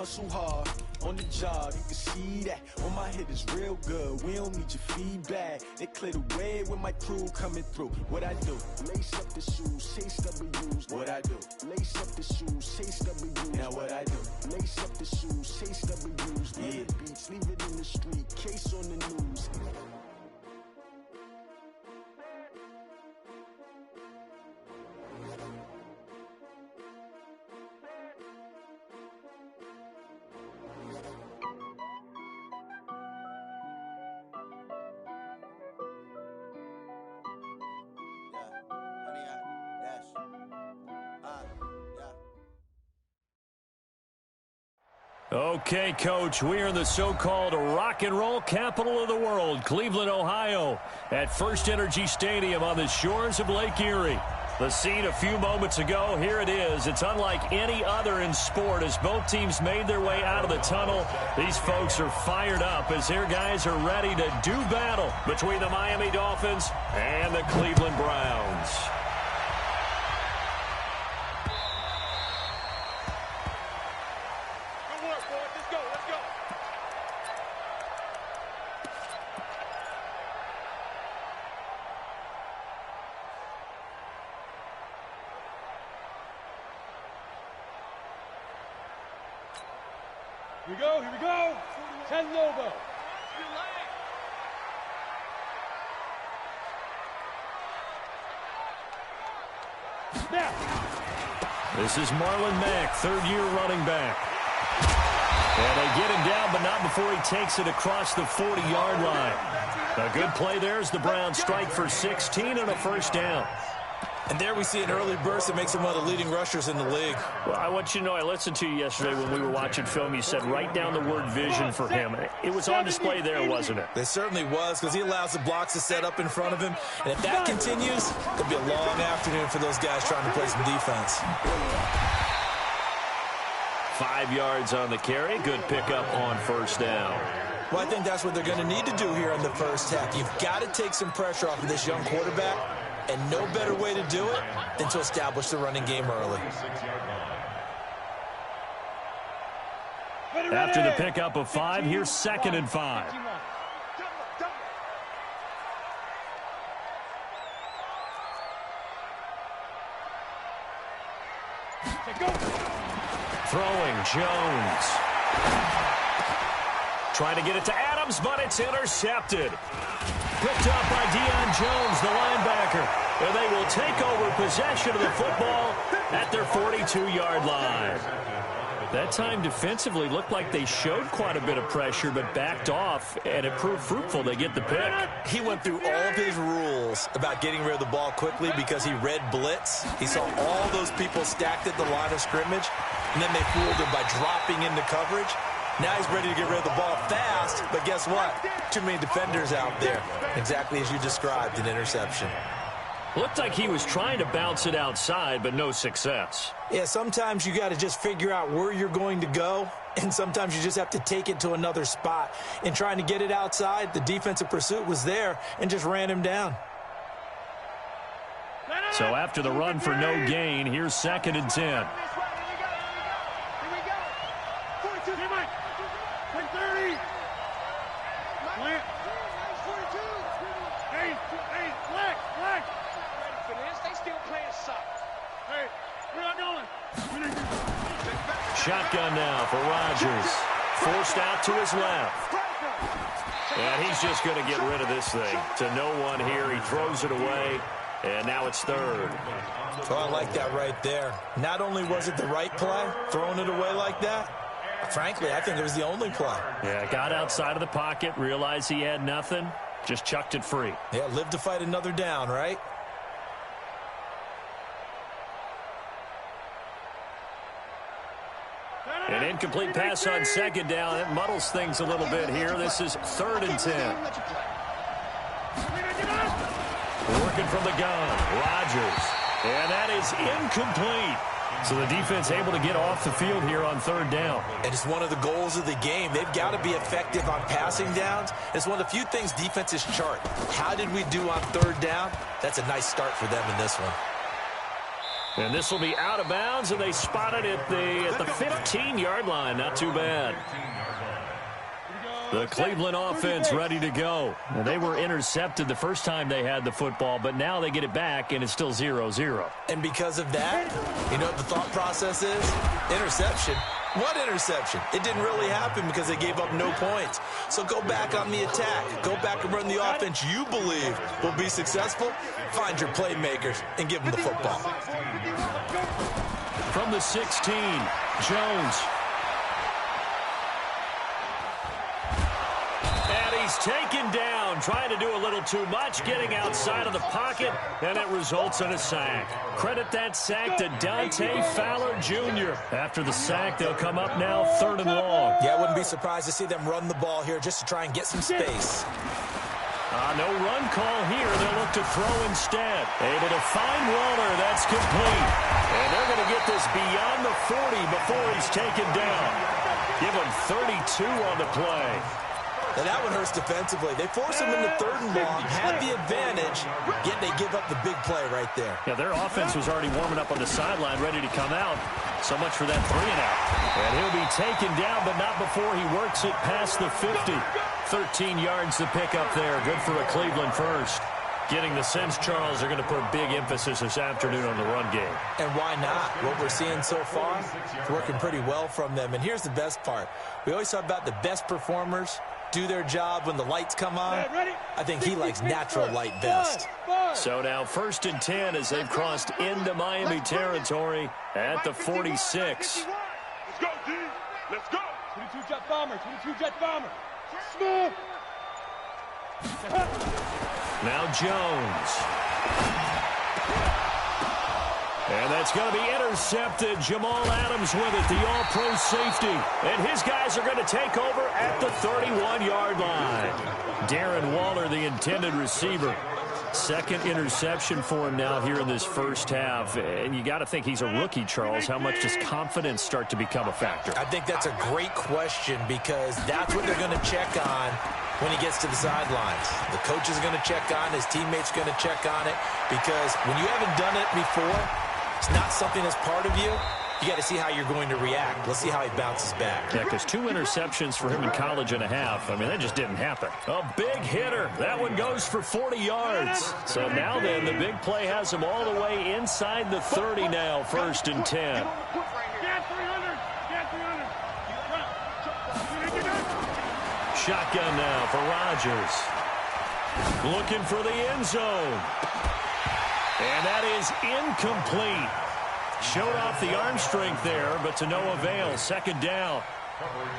Hustle hard on the job, you can see that. On my head is real good, we don't need your feedback. They clear the way with my crew coming through. What I do? Lace up the shoes, chase W's. What I do? Lace up the shoes, chase W's. Now what I do? Lace up the shoes, chase W's. Yeah, beats, leave it in the street, case on the news. Okay, Coach, we are in the so-called rock and roll capital of the world, Cleveland, Ohio, at First Energy Stadium on the shores of Lake Erie. The scene a few moments ago, here it is. It's unlike any other in sport as both teams made their way out of the tunnel. These folks are fired up as their guys are ready to do battle between the Miami Dolphins and the Cleveland Browns. Here we go. 10 Lobo. Snap. This is Marlon Mack, third-year running back. And they get him down, but not before he takes it across the 40-yard line. A good play there as the Browns strike for 16 and a first down. And there we see an early burst that makes him one of the leading rushers in the league. Well, I want you to know, I listened to you yesterday when we were watching film. You said write down the word vision for him. It was on display there, wasn't it? It certainly was, because he allows the blocks to set up in front of him. And if that continues, it'll be a long afternoon for those guys trying to play some defense. 5 yards on the carry. Good pickup on first down. Well, I think that's what they're going to need to do here in the first half. You've got to take some pressure off of this young quarterback. And no better way to do it than to establish the running game early. After the pickup of 5, here's 2nd and 5. Throwing, Jones. Trying to get it to Adams, but it's intercepted. Picked up by Deion Jones, the linebacker. And they will take over possession of the football at their 42-yard line. That time defensively looked like they showed quite a bit of pressure but backed off, and it proved fruitful. They get the pick. He went through all of his rules about getting rid of the ball quickly because he read blitz. He saw all those people stacked at the line of scrimmage, and then they fooled him by dropping into coverage. Now he's ready to get rid of the ball fast, but guess what? Too many defenders out there. Exactly as you described, an interception. Looked like he was trying to bounce it outside, but no success. Yeah, sometimes you got to just figure out where you're going to go, and sometimes you just have to take it to another spot. In trying to get it outside, the defensive pursuit was there and just ran him down. So after the run for no gain, here's 2nd and 10. Shotgun now for Rodgers. Forced out to his left. And he's just going to get rid of this thing. To no one here. He throws it away. And now it's 3rd. Oh, I like that right there. Not only was it the right play, throwing it away like that, frankly, I think it was the only play. Yeah, got outside of the pocket, realized he had nothing, just chucked it free. Yeah, live to fight another down, right? An incomplete pass on 2nd down. It muddles things a little bit here. This is 3rd and 10. Working from the gun, Rodgers. And that is incomplete. So the defense able to get off the field here on 3rd down. And it's one of the goals of the game. They've got to be effective on passing downs. It's one of the few things defenses chart. How did we do on 3rd down? That's a nice start for them in this one. And this will be out of bounds, and they spot it at the 15-yard line. Not too bad. The Cleveland offense ready to go. And they were intercepted the first time they had the football, but now they get it back, and it's still 0-0. And because of that, you know what the thought process is? Interception. What interception? It didn't really happen because they gave up no points. So go back on the attack. Go back and run the offense you believe will be successful. Find your playmakers and give them the football. From the 16, Jones. And he's taken down, trying to do a little too much, getting outside of the pocket, and it results in a sack. Credit that sack to Dante Fowler Jr. After the sack, they'll come up now 3rd and long. Yeah, I wouldn't be surprised to see them run the ball here just to try and get some space. No run call here. They'll look to throw instead. Able to find Waller. That's complete. And they're going to get this beyond the 40 before he's taken down. Give him 32 on the play. And that one hurts defensively. They force him into 3rd and long, have the advantage, yet they give up the big play right there. Yeah, their offense was already warming up on the sideline, ready to come out. So much for that 3-and-out. And he'll be taken down, but not before he works it past the 50. 13 yards to pick up there. Good for a Cleveland first. Getting the sense, Charles, they're going to put big emphasis this afternoon on the run game. And why not? What we're seeing so far, it's working pretty well from them. And here's the best part. We always talk about the best performers do their job when the lights come on. I think he likes natural light best. So now 1st and 10 as they've crossed into Miami territory at the 46. Let's go, D. Let's go. 22 jet bomber. 22 jet bomber. Smooth. Now Jones. And that's going to be intercepted. Jamal Adams with it, the all-pro safety. And his guys are going to take over at the 31-yard line. Darren Waller, the intended receiver. 2nd interception for him now here in this first half. And you got to think he's a rookie, Charles. How much does confidence start to become a factor? I think that's a great question because that's what they're going to check on when he gets to the sidelines. The coach is going to check on, his teammates are going to check on it because when you haven't done it before, it's not something that's part of you. You got to see how you're going to react. Let's see how he bounces back. Yeah, because 2 interceptions for him in college and a half. I mean, that just didn't happen. A big hitter. That one goes for 40 yards. So now then, the big play has him all the way inside the 30 now, 1st and 10. Shotgun now for Rodgers. Looking for the end zone. And that is incomplete. Showed off the arm strength there, but to no avail. 2nd down.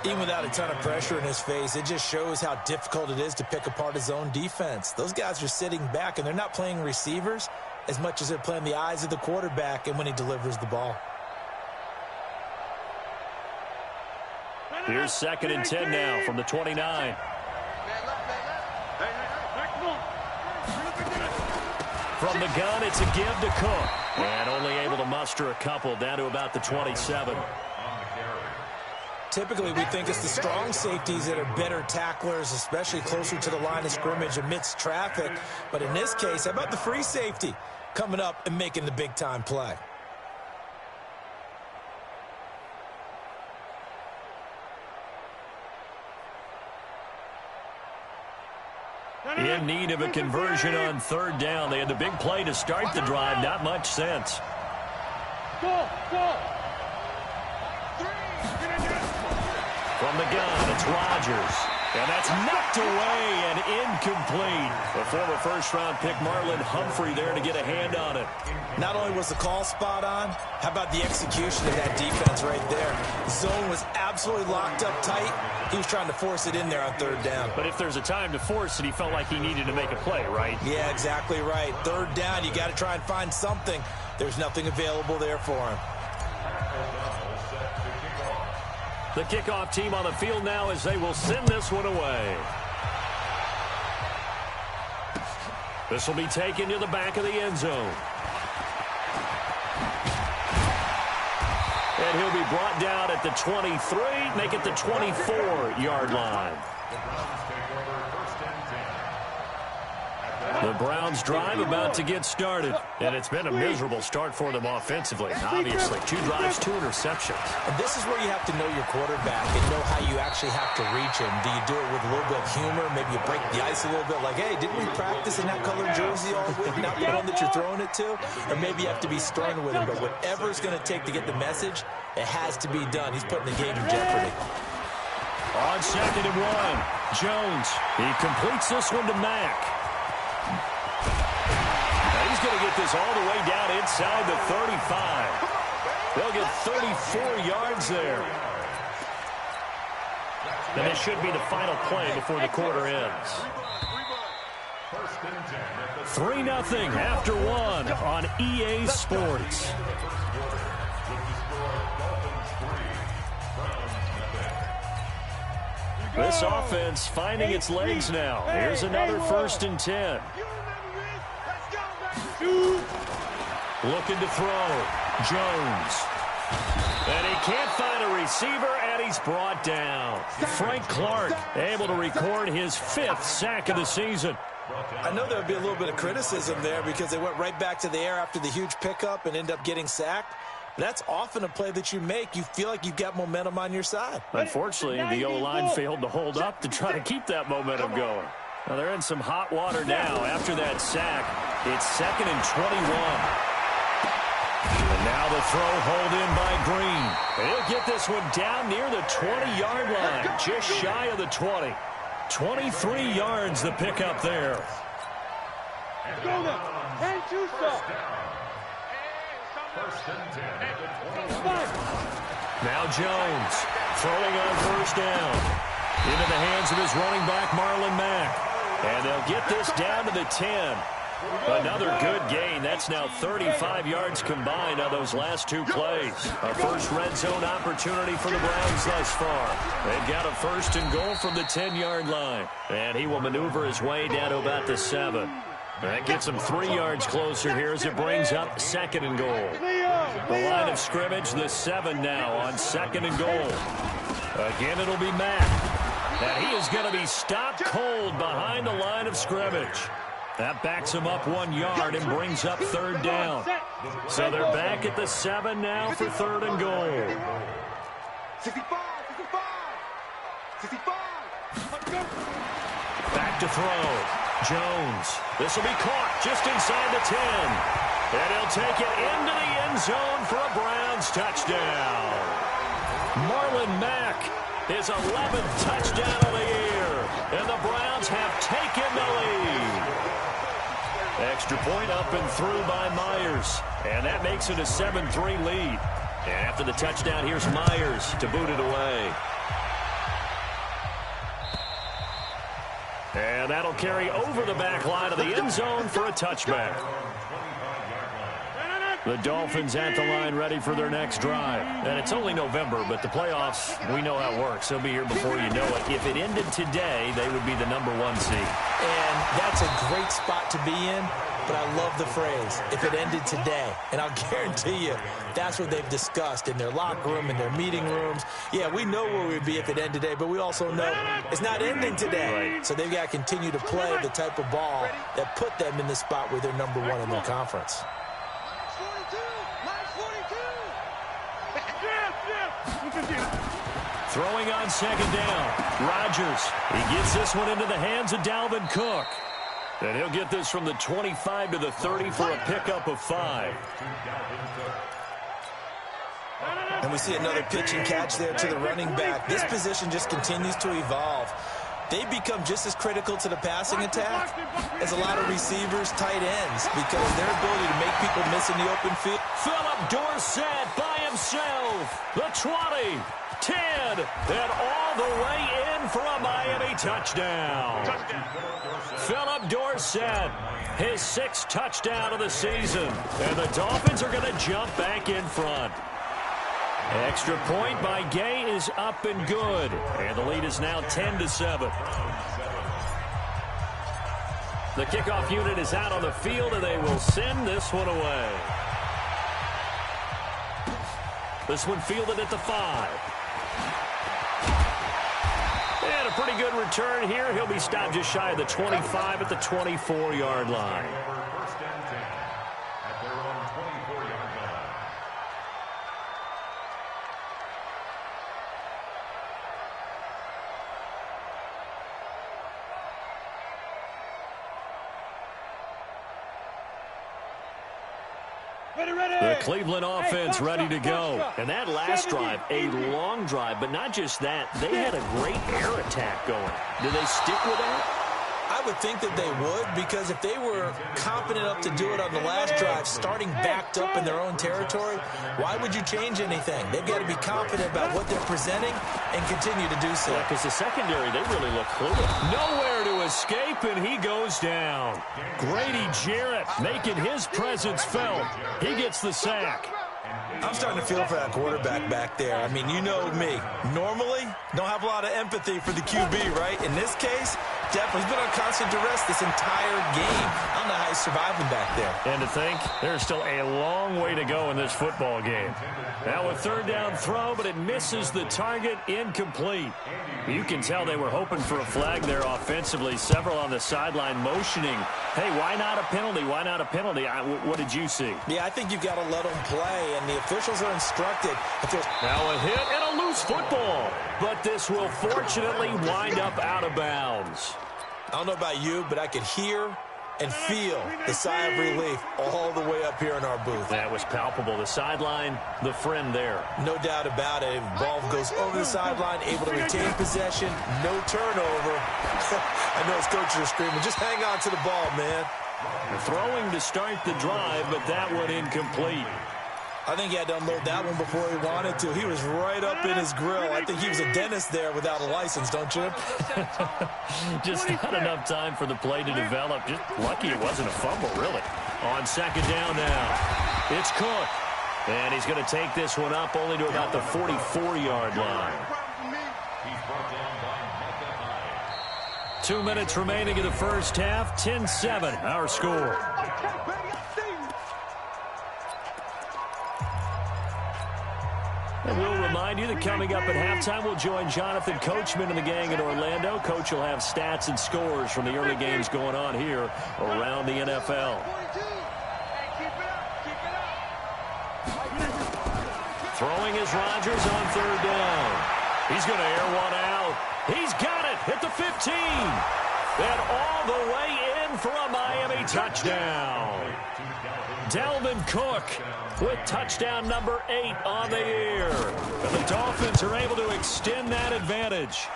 Even without a ton of pressure in his face, it just shows how difficult it is to pick apart his own defense. Those guys are sitting back, and they're not playing receivers as much as they're playing the eyes of the quarterback and when he delivers the ball. Here's 2nd and 10 now from the 29. From the gun, it's a give to Cook. And only able to muster a couple down to about the 27. Typically, we think it's the strong safeties that are better tacklers, especially closer to the line of scrimmage amidst traffic. But in this case, how about the free safety coming up and making the big-time play? In need of a conversion on 3rd down. They had the big play to start the drive. Not much sense. From the gun, it's Rodgers. And that's knocked away and incomplete. The former first-round pick Marlon Humphrey there to get a hand on it. Not only was the call spot on, how about the execution of that defense right there? The zone was absolutely locked up tight. He was trying to force it in there on 3rd down. But if there's a time to force it, he felt like he needed to make a play, right? Yeah, exactly right. 3rd down, you got to try and find something. There's nothing available there for him. The kickoff team on the field now as they will send this one away. This will be taken to the back of the end zone. And he'll be brought down at the 23, make it the 24-yard line. The Browns drive about to get started, and it's been a miserable start for them offensively. Obviously, 2 drives, 2 interceptions. And this is where you have to know your quarterback and know how you actually have to reach him. Do you do it with a little bit of humor? Maybe you break the ice a little bit like, hey, didn't we practice in that colored jersey all week, not the one that you're throwing it to? Or maybe you have to be stern with him. But whatever it's going to take to get the message, it has to be done. He's putting the game in jeopardy. On 2nd and 1, Jones. He completes this one to Mack. Now he's going to get this all the way down inside the 35. They'll get 34 yards there. And this should be the final play before the quarter ends. 3-0 after 1 on EA Sports. This offense finding its legs now. Here's another 1st and 10. Looking to throw. Jones. And he can't find a receiver, and he's brought down. Frank Clark able to record his 5th sack of the season. I know there would be a little bit of criticism there because they went right back to the air after the huge pickup and ended up getting sacked. That's often a play that you make. You feel like you've got momentum on your side. Unfortunately, the O-line failed to hold up to try to keep that momentum going. Now, they're in some hot water now after that sack. It's 2nd and 21. And now the throw hauled in by Green. And he'll get this one down near the 20-yard line, just shy of the 20. 23 yards the pickup there. Go now. And two stop. Now Jones throwing on 1st down. Into the hands of his running back, Marlon Mack. And they'll get this down to the 10. Another good gain. That's now 35 yards combined on those last 2 plays. A first red zone opportunity for the Browns thus far. They've got a 1st and goal from the 10-yard line. And he will maneuver his way down to about the 7. That gets him 3 yards closer here as it brings up 2nd and goal. The line of scrimmage, the 7 now on 2nd and goal. Again, it'll be Mack. And he is going to be stopped cold behind the line of scrimmage. That backs him up 1 yard and brings up 3rd down. So they're back at the 7 now for 3rd and goal. 65. Back to throw. Jones. This will be caught just inside the 10. And he'll take it into the end zone for a Browns touchdown. Marlon Mack, his 11th touchdown of the year. And the Browns have taken the lead. Extra point up and through by Myers. And that makes it a 7-3 lead. And after the touchdown, here's Myers to boot it away. And that'll carry over the back line of the end zone for a touchback. The Dolphins at the line ready for their next drive. And it's only November, but the playoffs, we know how it works. They'll be here before you know it. If it ended today, they would be the #1 seed. And that's a great spot to be in, but I love the phrase, if it ended today. And I'll guarantee you, that's what they've discussed in their locker room, in their meeting rooms. Yeah, we know where we'd be if it ended today, but we also know it's not ending today. Right. So they've got to continue to play the type of ball that put them in the spot where they're #1 in their conference. Throwing on 2nd down. Rodgers. He gets this one into the hands of Dalvin Cook. And he'll get this from the 25 to the 30 for a pickup of 5. And we see another pitch and catch there to the running back. This position just continues to evolve. They become just as critical to the passing attack as a lot of receivers, tight ends, because their ability to make people miss in the open field. Philip Dorsett by himself. The 20, 10, and all the way in for a Miami touchdown. Philip Dorsett, his 6th touchdown of the season. And the Dolphins are going to jump back in front. Extra point by Gay is up and good. And the lead is now 10-7. The kickoff unit is out on the field, and they will send this one away. This one fielded at the 5. And a a pretty good return here. He'll be stopped just shy of the 25 at the 24-yard line. The Cleveland offense ready to go. And that last drive, a long drive, but not just that. They had a great air attack going. Do they stick with that? I would think that they would, because if they were confident enough to do it on the last drive, starting backed up in their own territory, why would you change anything? They've got to be confident about what they're presenting and continue to do so. Because the secondary, they really look fluid. Nowhere to escape, and he goes down. Grady Jarrett making his presence felt. He gets the sack. I'm starting to feel for that quarterback back there. I mean, you know me. Normally, don't have a lot of empathy for the QB, right? In this case, definitely. He's been on constant duress this entire game. I don't know how he's surviving back there. And to think, there's still a long way to go in this football game. Now a third down throw, but it misses the target, incomplete. You can tell they were hoping for a flag there offensively. Several on the sideline motioning, hey, why not a penalty? Why not a penalty? What did you see? Yeah, I think you've got to let them play, and the officials are instructed. Now a hit and a loose football, but this will fortunately wind up out of bounds. I don't know about you, but I could hear and feel the sigh of relief all the way up here in our booth. That was palpable. The sideline, the friend there. No doubt about it. Ball goes over the sideline, able to retain possession, no turnover. I know his coaches are screaming, just hang on to the ball, man. Throwing to start the drive, but that one incomplete. I think he had to unload that one before he wanted to. He was right up in his grill. I think he was a dentist there without a license, don't you? Just not enough time for the play to develop. Just lucky it wasn't a fumble, really. On second down now, it's Cook. And he's going to take this one up only to about the 44-yard line. 2 minutes remaining in the first half. 10-7, our score. And we'll remind you that coming up at halftime, we'll join Jonathan Coachman and the gang in Orlando. Coach will have stats and scores from the early games going on here around the NFL. Throwing is Rodgers on third down. He's going to air one out. He's got it at the 15. And all the way in for a Miami touchdown. Dalvin Cook with touchdown number 8 on the year. And the Dolphins are able to extend that advantage.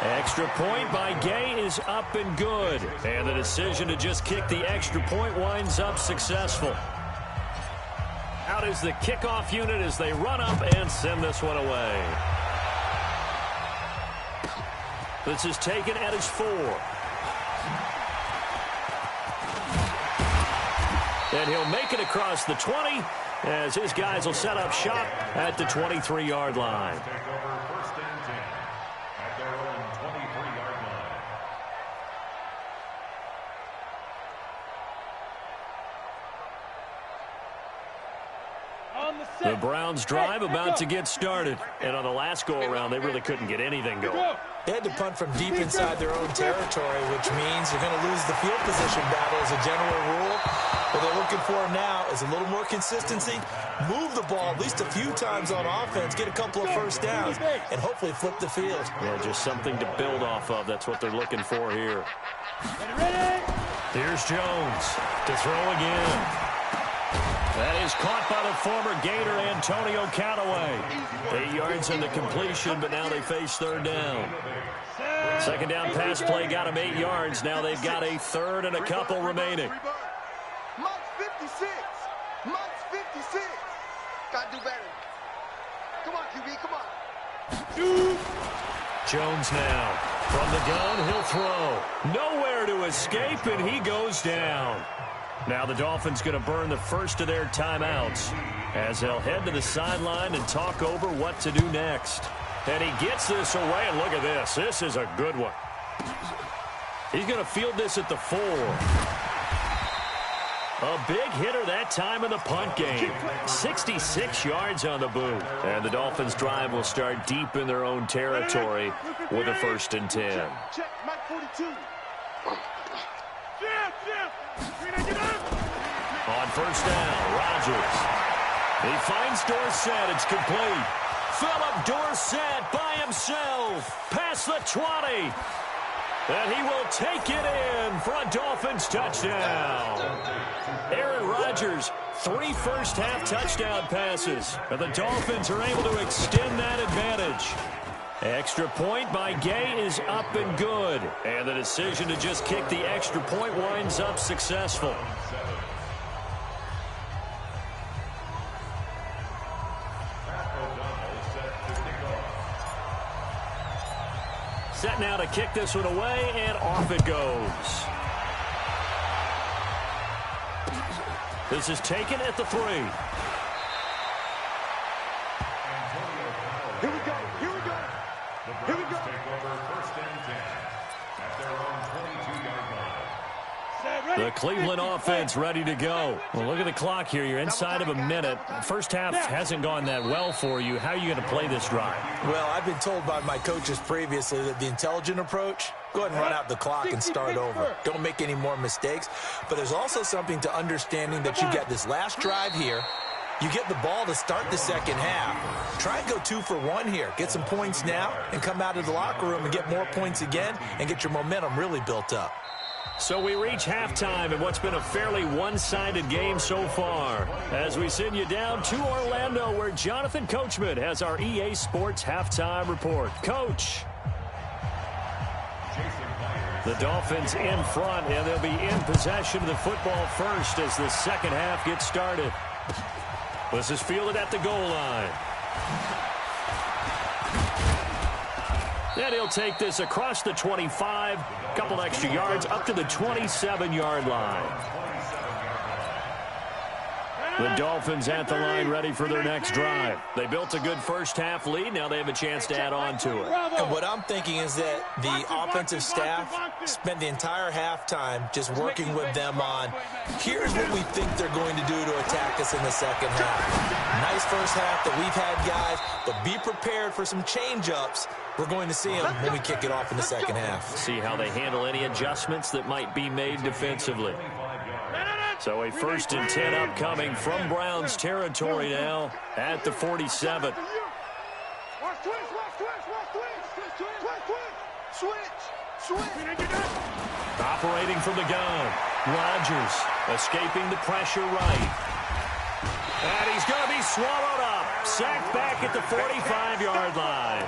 Extra point by Gay is up and good. And the decision to just kick the extra point winds up successful. Out is the kickoff unit as they run up and send this one away. This is taken at his 4. And he'll make it across the 20 as his guys will set up shop at the 23-yard line. The Browns drive about to get started. And on the last go-around, they really couldn't get anything going. They had to punt from deep inside their own territory, which means you're going to lose the field position battle as a general rule. What they're looking for now is a little more consistency, move the ball at least a few times on offense, get a couple of first downs, and hopefully flip the field. Yeah, just something to build off of. That's what they're looking for here. Here's Jones to throw again. That is caught by the former Gator Antonio Callaway. 8 yards in the completion, but now they face third down. Second down pass play got them 8 yards. Now they've got a third and a couple remaining. Mike's 56. Mike's 56. Gotta do better. Come on, QB, come on. Jones now. From the gun, he'll throw. Nowhere to escape, and he goes down. Now the Dolphins going to burn the first of their timeouts as they'll head to the sideline and talk over what to do next. And he gets this away, and look at this. This is a good one. He's going to field this at the 4. A big hitter that time in the punt game. 66 yards on the boot. And the Dolphins' drive will start deep in their own territory with a 1st and 10. Check, Mike 42. On 1st down, Rodgers. He finds Dorsett. It's complete. Philip Dorsett by himself. Past the 20. And he will take it in for a Dolphins touchdown. Aaron Rodgers, 3 first-half touchdown passes. And the Dolphins are able to extend that advantage. Extra point by Gay is up and good. And the decision to just kick the extra point winds up successful. Set now to kick this one away, and off it goes. This is taken at the 3. Here we go, here we go. Here we go. The Cleveland offense ready to go. Well, look at the clock here. You're inside of a minute. First half hasn't gone that well for you. How are you going to play this drive? Well, I've been told by my coaches previously that the intelligent approach, go ahead and run out the clock and start over. Don't make any more mistakes. But there's also something to understanding that you get this last drive here. You get the ball to start the second half. Try and go 2 for 1 here. Get some points now and come out of the locker room and get more points again and get your momentum really built up. So we reach halftime in what's been a fairly one-sided game so far. As we send you down to Orlando, where Jonathan Coachman has our EA Sports halftime report. Coach. The Dolphins in front, and they'll be in possession of the football first as the second half gets started. This is fielded at the goal line. And he'll take this across the 25, couple extra yards up to the 27-yard line. The Dolphins at the line ready for their next drive. They built a good first-half lead. Now they have a chance to add on to it. And what I'm thinking is that the offensive staff spent the entire halftime just working with them on, here's what we think they're going to do to attack us in the second half. Nice first half that we've had, guys, but be prepared for some change-ups. We're going to see them when we kick it off in the second half. See how they handle any adjustments that might be made defensively. So a 1st and 10 upcoming from Browns territory now at the 47. Operating from the gun. Rodgers escaping the pressure right. And he's going to be swallowed up. Sacked back at the 45-yard line.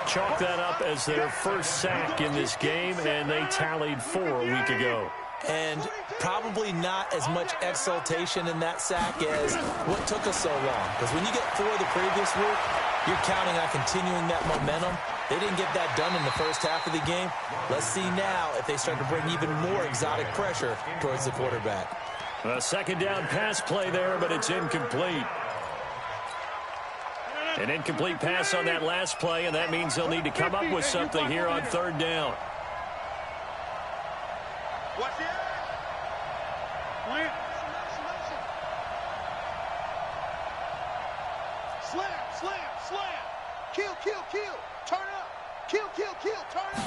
Chalk that up as their first sack in this game, and they tallied 4 a week ago. And probably not as much exultation in that sack as what took us so long. Because when you get 4 the previous week, you're counting on continuing that momentum. They didn't get that done in the first half of the game. Let's see now if they start to bring even more exotic pressure towards the quarterback. A second down pass play there, but it's incomplete. An incomplete pass on that last play, and that means they'll need to come up with something here on 3rd down. Watch it. Slam, slam, slam. Kill, kill, kill. Turn up. Kill, kill, kill. Turn up.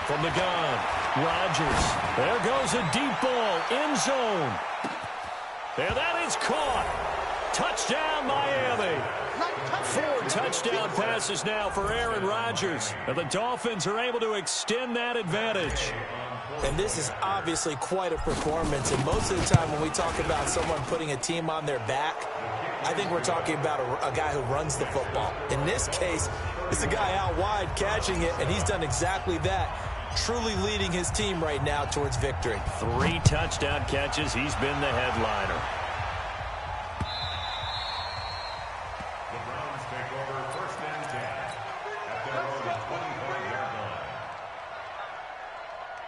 From the gun, Rodgers. There goes a deep ball, end zone. And that is caught. Touchdown, Miami. 4 touchdown passes now for Aaron Rodgers. And the Dolphins are able to extend that advantage. And this is obviously quite a performance. And most of the time when we talk about someone putting a team on their back, I think we're talking about a guy who runs the football. In this case, it's a guy out wide catching it, and he's done exactly that. Truly leading his team right now towards victory. 3 touchdown catches. He's been the headliner. The Browns take over 1st and 10 at their own 25-yard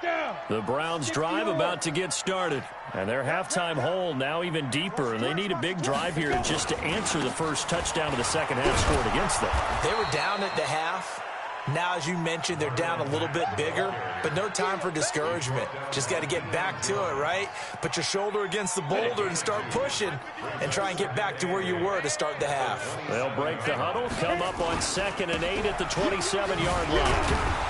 line. The Browns drive about to get started. And their halftime hole now even deeper. And they need a big drive here just to answer the first touchdown of the second half scored against them. They were down at the half. Now, as you mentioned, they're down a little bit bigger, but no time for discouragement. Just got to get back to it, right? Put your shoulder against the boulder and start pushing and try and get back to where you were to start the half. They'll break the huddle, come up on 2nd and 8 at the 27-yard line.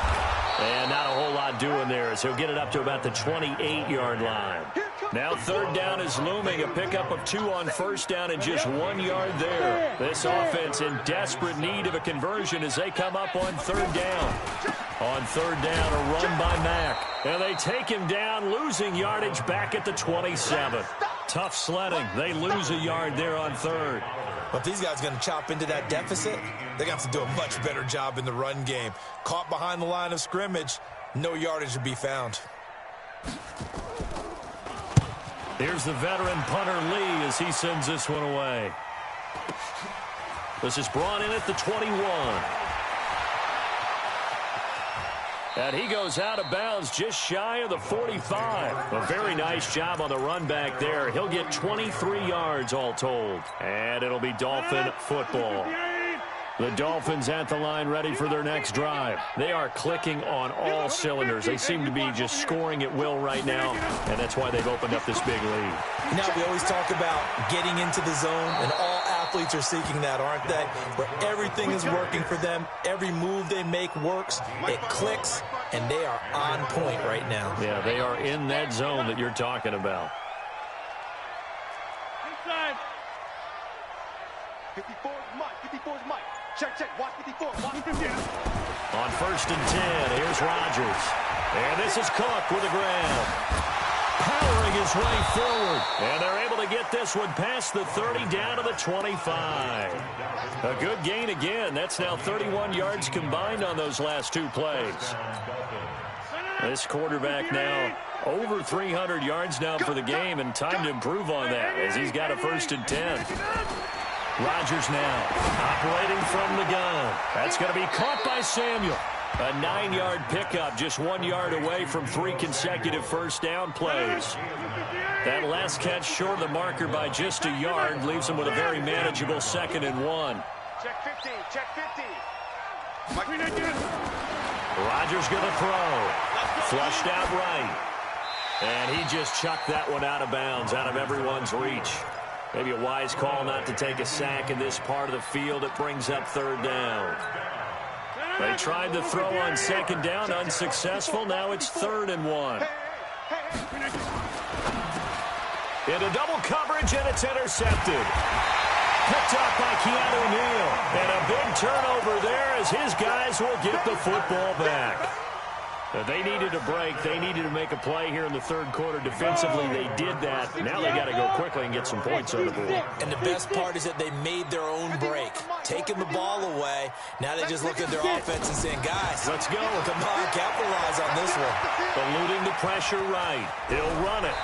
And not a whole lot doing there as he'll get it up to about the 28-yard line. Now 3rd down is looming. A pickup of 2 on 1st down and just 1 yard there. This offense in desperate need of a conversion as they come up on 3rd down. On 3rd down, a run by Mack. And they take him down, losing yardage back at the 27. Tough sledding. They lose a yard there on 3rd. But if these guys are going to chop into that deficit, they're going to have to do a much better job in the run game. Caught behind the line of scrimmage, no yardage to be found. Here's the veteran punter Lee as he sends this one away. This is brought in at the 21. And he goes out of bounds just shy of the 45. A very nice job on the run back there. He'll get 23 yards all told. And it'll be Dolphin football. The Dolphins at the line ready for their next drive. They are clicking on all cylinders. They seem to be just scoring at will right now, and that's why they've opened up this big lead. Now, we always talk about getting into the zone, and all athletes are seeking that, aren't they? Where everything is working for them. Every move they make works. It clicks, and they are on point right now. Yeah, they are in that zone that you're talking about. Inside. 54 is Mike. 54 is Mike. Check, check. Watch 54. Watch 54. On 1st and 10, here's Rodgers. And this is Cook with a grab. Powering his way forward. And they're able to get this one past the 30 down to the 25. A good gain again. That's now 31 yards combined on those last 2 plays. This quarterback now over 300 yards now for the game, and time to improve on that as he's got a 1st and 10. Rodgers now operating from the gun. That's going to be caught by Samuel. A 9-yard pickup, just 1 yard away from 3 consecutive 1st down plays. That last catch short of the marker by just a yard leaves him with a very manageable 2nd and 1. Check 50. Check 50. Rodgers going to throw. Flushed out right. And he just chucked that one out of bounds, out of everyone's reach. Maybe a wise call not to take a sack in this part of the field. It brings up 3rd down. They tried to throw on 2nd down, unsuccessful. Now it's 3rd and 1. Into double coverage, and it's intercepted. Picked up by Keanu Neal. And a big turnover there as his guys will get the football back. They needed a break. They needed to make a play here in the 3rd quarter. Defensively, they did that. Now they got to go quickly and get some points on the board. And the best part is that they made their own break, taking the ball away. Now they just look at their offense and saying, guys, let's go. Come on, capitalize on this one. Eluding the pressure right. He'll run it.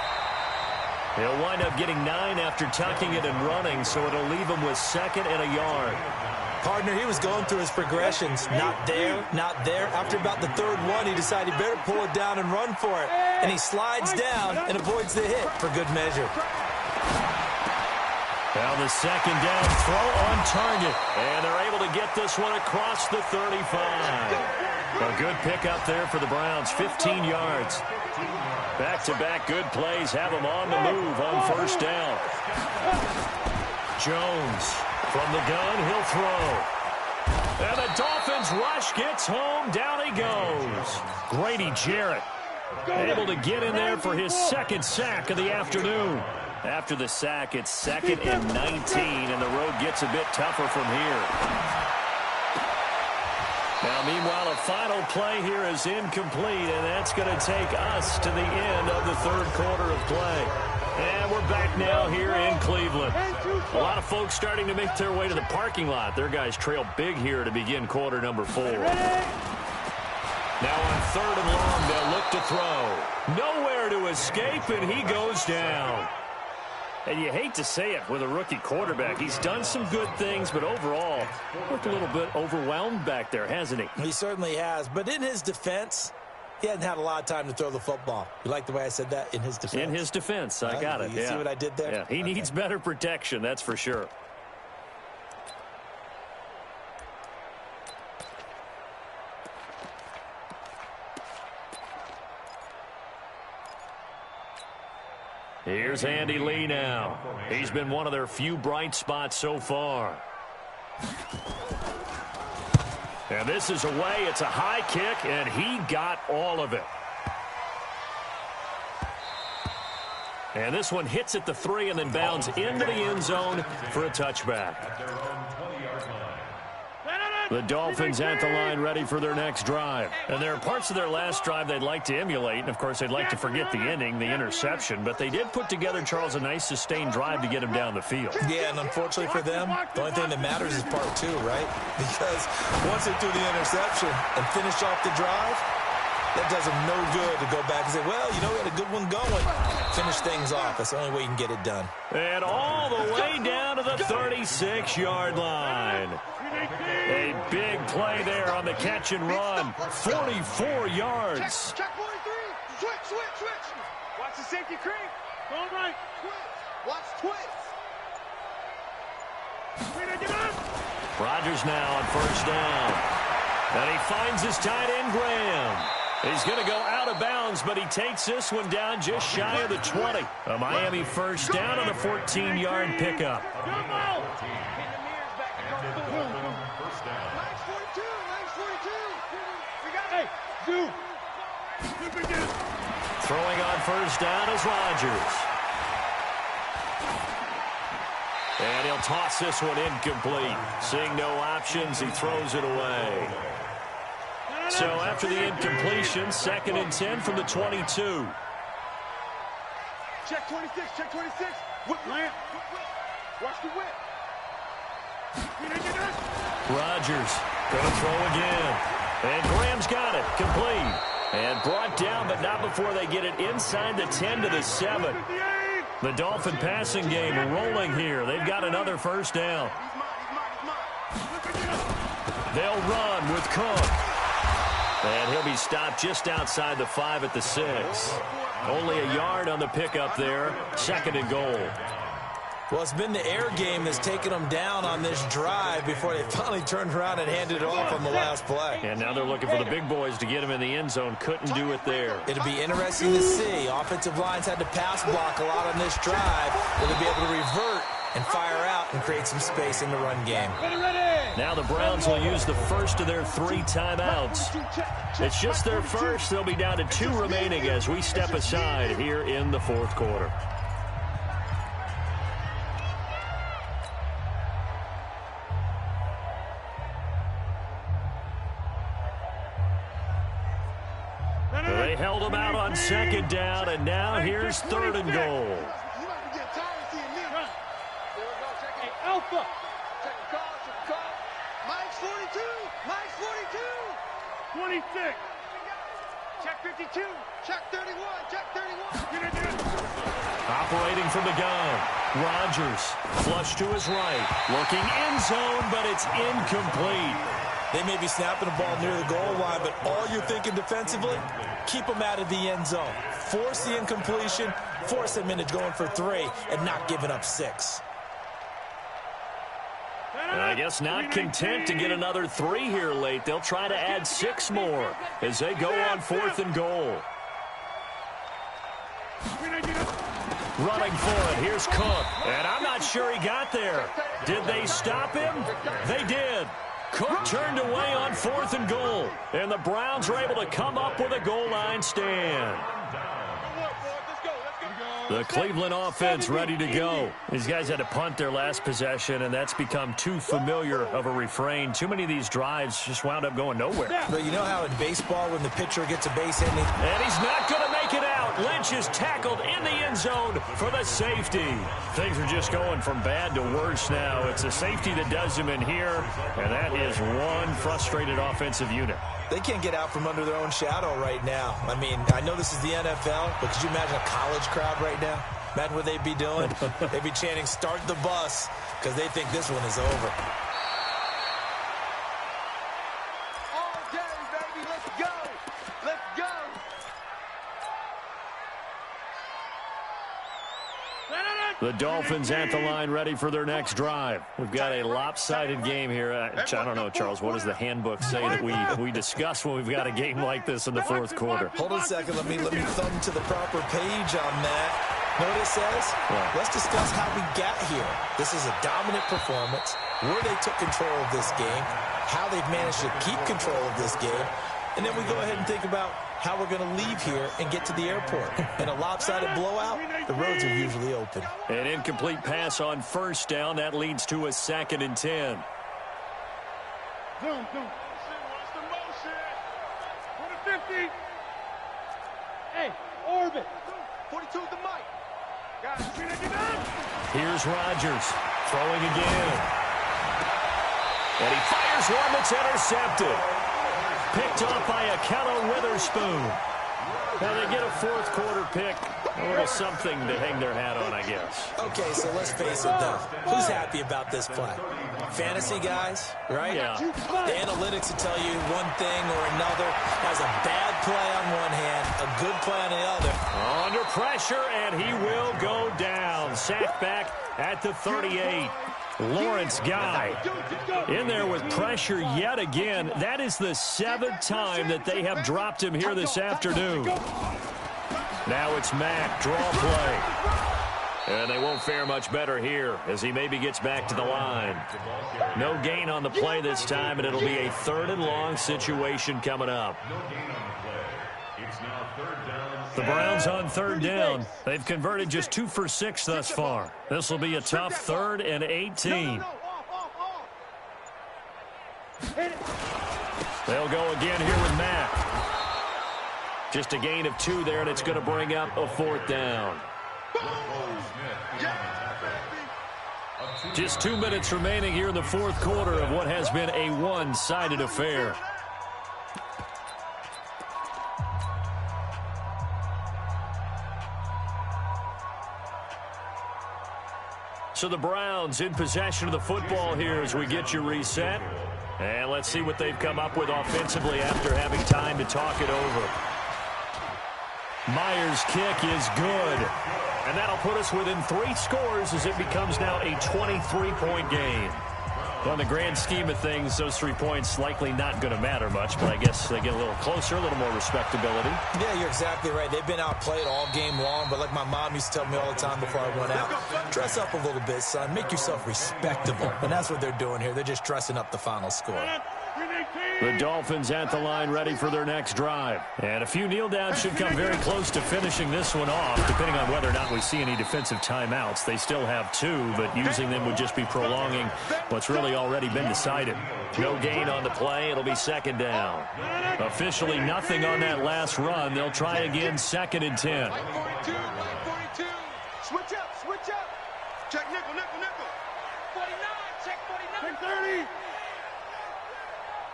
He'll wind up getting 9 after tucking it and running, so it'll leave him with 2nd and a yard. Partner, he was going through his progressions. Not there, not there. After about the 3rd one, he decided he better pull it down and run for it. And he slides down and avoids the hit for good measure. Now the 2nd down throw on target. And they're able to get this one across the 35. A good pickup there for the Browns, 15 yards. Back-to-back good plays have them on the move on 1st down. Jones. From the gun, he'll throw. And the Dolphins rush gets home. Down he goes. Grady Jarrett able to get in there for his 2nd sack of the afternoon. After the sack, it's 2nd and 19, and the road gets a bit tougher from here. Now, meanwhile, a final play here is incomplete, and that's going to take us to the end of the 3rd quarter of play. And we're back now here in Cleveland. A lot of folks starting to make their way to the parking lot. Their guys trail big here to begin quarter number 4. Now on 3rd and long, they'll look to throw. Nowhere to escape, and he goes down. And you hate to say it with a rookie quarterback. He's done some good things, but overall, looked a little bit overwhelmed back there, hasn't he? He certainly has. But in his defense, he hadn't had a lot of time to throw the football. You like the way I said that? In his defense. In his defense. I got it. You see what I did there? Yeah, he needs better protection, that's for sure. Here's Andy Lee now. He's been one of their few bright spots so far. And this is away. It's a high kick, and he got all of it. And this one hits at the 3 and then bounds into the end zone for a touchback. The Dolphins at the line ready for their next drive. And there are parts of their last drive they'd like to emulate. And, of course, they'd like to forget the ending, the interception. But they did put together, Charles, a nice sustained drive to get him down the field. Yeah, and unfortunately for them, the only thing that matters is part 2, right? Because once they threw the interception and finished off the drive, that does them no good to go back and say, well, you know, we had a good one going. Finish things off. That's the only way you can get it done. And all the way down to the 36-yard line. A big play there on the catch and run. 44 yards. Check 43. Switch. Watch the safety creep. All right. Twist. Watch twist. Rodgers now on first down. And he finds his tight end, Graham. He's going to go out of bounds, but he takes this one down just shy of the 20. A Miami first down on the 14-yard pickup. Throwing on first down is Rodgers. And he'll toss this one incomplete. Seeing no options, he throws it away. So after the incompletion, 2nd and 10 from the 22. Check 26. Whip, Lance. Watch the whip. Rodgers going to throw again. And Graham's got it. Complete. And brought down, but not before they get it inside the 10 to the 7. The Dolphin passing game rolling here. They've got another first down. They'll run with Cook. And he'll be stopped just outside the 5 at the 6. Only a yard on the pickup there. 2nd and goal. Well, it's been the air game that's taken them down on this drive before they finally turned around and handed it off on the last play. And now they're looking for the big boys to get him in the end zone. Couldn't do it there. It'll be interesting to see. Offensive lines had to pass block a lot on this drive. Will they be able to revert and fire out and create some space in the run game? Now the Browns will use the first of their 3 timeouts. It's just their first. They'll be down to 2 remaining as we step aside here in the 4th quarter. They held him out on 2nd down, and now here's 3rd and goal. Alpha. Check the call. Mike's 42. 26. Check 52. Check 31. Check 31. Operating from the gun. Rodgers flush to his right. Looking end zone, but it's incomplete. They may be snapping the ball near the goal line, but all you're thinking defensively, keep them out of the end zone. Force the incompletion, force them into going for 3, and not giving up 6. And I guess not content to get another 3 here late. They'll try to add 6 more as they go on 4th and goal. Running for it. Here's Cook. And I'm not sure he got there. Did they stop him? They did. Cook turned away on 4th and goal. And the Browns are able to come up with a goal line stand. The Cleveland offense ready to go. These guys had to punt their last possession, and that's become too familiar of a refrain. Too many of these drives just wound up going nowhere. But you know how in baseball when the pitcher gets a base hit and he's not going to make it out. Lynch is tackled in the end zone for the safety. Things are just going from bad to worse now. It's a safety that does him in here, and that is one frustrated offensive unit. They can't get out from under their own shadow right now. I mean, I know this is the NFL, but could you imagine a college crowd right now? Imagine what they'd be doing. They'd be chanting, "Start the bus," because they think this one is over. All day, baby. Let's go. Let's go. The Dolphins at the line ready for their next drive. We've got a lopsided game here. I don't know, Charles, what does the handbook say that we discuss when we've got a game like this in the 4th quarter? Hold on a second. Let me thumb to the proper page on that. Know what it says? Yeah. Let's discuss how we got here. This is a dominant performance, where they took control of this game, how they've managed to keep control of this game, and then we go ahead and think about how we're going to leave here and get to the airport. In a lopsided blowout, the roads are usually open. An incomplete pass on first down. That leads to a 2nd and 10. Zoom. Watch the motion. For the 50. Hey, orbit. 42 is the mic. Got it. Here's Rodgers throwing again. And he fires one that's intercepted. Picked off by Akello Witherspoon. Now they get a 4th quarter pick. A little something to hang their hat on, I guess. Okay, so let's face it, though. Who's happy about this play? Fantasy guys, right? Yeah. The analytics will tell you one thing or another. Has a bad play on one hand, a good play on the other. Under pressure, and he will go down. Sacked back at the 38. Lawrence Guy in there with pressure yet again. That is the 7th time that they have dropped him here this afternoon. Now it's Mack, draw play. And they won't fare much better here as he maybe gets back to the line. No gain on the play this time, and it'll be a 3rd and long situation coming up. The Browns on 3rd down. They've converted just 2 for 6 thus far. This will be a tough 3rd and 18. They'll go again here with Mack. Just a gain of 2 there, and it's going to bring up a 4th down. Just 2 minutes remaining here in the 4th quarter of what has been a one-sided affair. So the Browns in possession of the football here as we get you reset. And let's see what they've come up with offensively after having time to talk it over. Myers' kick is good. And that'll put us within 3 scores as it becomes now a 23-point game. Well, in the grand scheme of things, those 3 points likely not going to matter much, but I guess they get a little closer, a little more respectability. Yeah, you're exactly right. They've been outplayed all game long, but like my mom used to tell me all the time before I went out, dress up a little bit, son. Make yourself respectable. And that's what they're doing here. They're just dressing up the final score. The Dolphins at the line ready for their next drive. And a few kneel downs should come very close to finishing this one off, depending on whether or not we see any defensive timeouts. They still have 2, but using them would just be prolonging what's really already been decided. No gain on the play. It'll be 2nd down. Officially nothing on that last run. They'll try again 2nd and 10. Line 42, line 42. Switch up. Check nickel. 49, check 49. Check 30.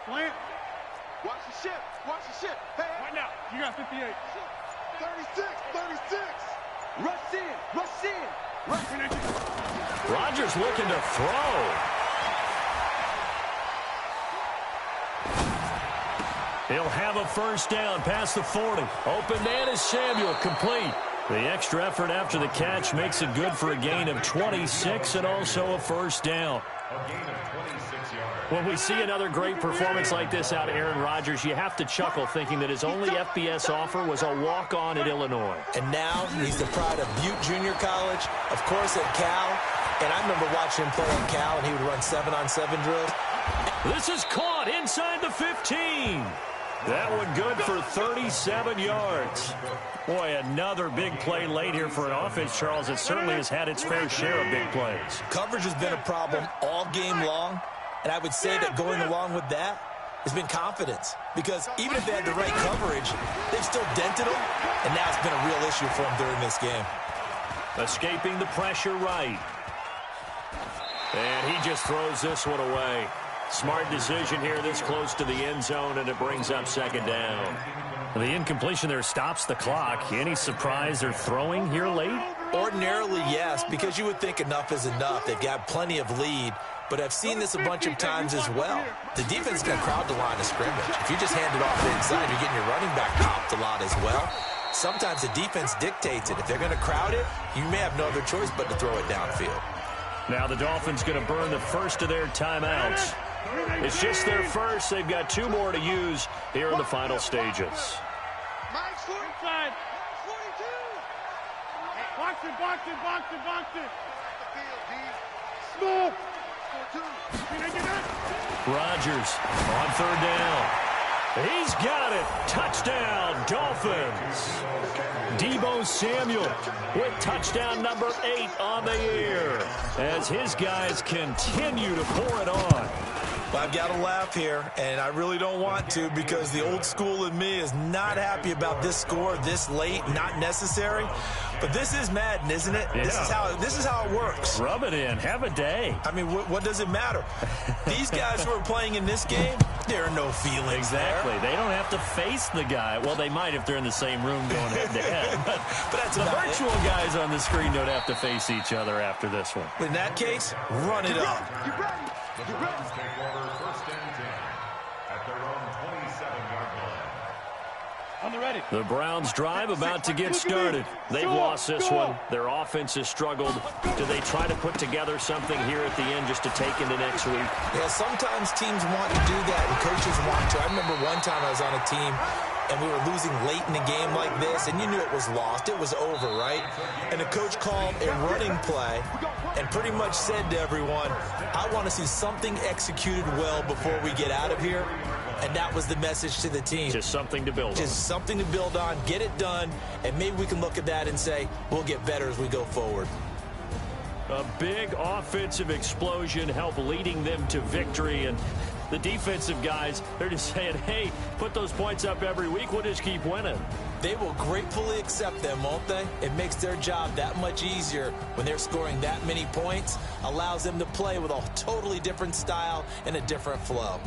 Plant. Watch the ship. Hey. Right now. You got 58. 36. Rush in. Rodgers looking to throw. He'll have a 1st down past the 40. Open man is Samuel, complete. The extra effort after the catch makes it good for a gain of 26 and also a 1st down. When we see another great performance like this out of Aaron Rodgers, you have to chuckle thinking that his only FBS offer was a walk-on at Illinois. And now he's the pride of Butte Junior College, of course at Cal. And I remember watching him play at Cal, and he would run 7-on-7 drills. This is caught inside the 15. That one good for 37 yards. Boy, another big play late here for an offense, Charles. It certainly has had its fair share of big plays. Coverage has been a problem all game long. And I would say that going along with that has been confidence. Because even if they had the right coverage, they've still dented them. And now it's been a real issue for them during this game. Escaping the pressure right. And he just throws this one away. Smart decision here this close to the end zone, and it brings up 2nd down. The incompletion there stops the clock. Any surprise they're throwing here late? Ordinarily, yes, because you would think enough is enough. They've got plenty of lead. But I've seen this a bunch of times as well. The defense is going to crowd the line of scrimmage. If you just hand it off inside, you're getting your running back popped a lot as well. Sometimes the defense dictates it. If they're going to crowd it, you may have no other choice but to throw it downfield. Now the Dolphins going to burn the first of their timeouts. It's just their first. They've got 2 more to use here in the final stages. Mike's inside. 42. Small. Rodgers on third down. He's got it. Touchdown, Dolphins. Deebo Samuel with touchdown number 8 on the year as his guys continue to pour it on. I've got to laugh here, and I really don't want to because the old school in me is not happy about this score this late, not necessary. But this is Madden, isn't it? Yeah. This is how it works. Rub it in. Have a day. I mean, what does it matter? These guys who are playing in this game, there are no feelings Exactly. there. They don't have to face the guy. Well, they might if they're in the same room going head-to-head. But that's the about virtual guys on the screen don't have to face each other after this one. In that case, run it up. You ready? The Browns take over 1st and 10 at their own 27-yard line. On the ready. The Browns drive about to get started. They've lost this one. Their offense has struggled. Do they try to put together something here at the end just to take into next week? Yeah, sometimes teams want to do that and coaches want to. I remember one time I was on a team and we were losing late in a game like this, and you knew it was lost. It was over, right? And the coach called a running play and pretty much said to everyone, I want to see something executed well before we get out of here. And that was the message to the team. Just something to build on. Just something to build on, get it done, and maybe we can look at that and say, we'll get better as we go forward. A big offensive explosion helped leading them to victory, and the defensive guys, they're just saying, hey, put those points up every week, we'll just keep winning. They will gratefully accept them, won't they? It makes their job that much easier when they're scoring that many points, allows them to play with a totally different style and a different flow.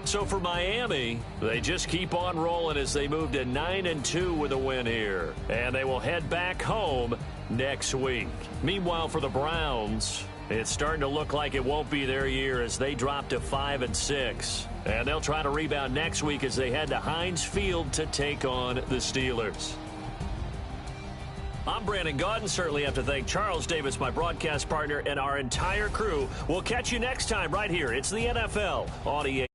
So for Miami, they just keep on rolling as they move to 9-2 with a win here. And they will head back home next week. Meanwhile, for the Browns, it's starting to look like it won't be their year as they drop to 5-6. And they'll try to rebound next week as they head to Heinz Field to take on the Steelers. I'm Brandon Gaudin. Certainly have to thank Charles Davis, my broadcast partner, and our entire crew. We'll catch you next time right here. It's the NFL on EA.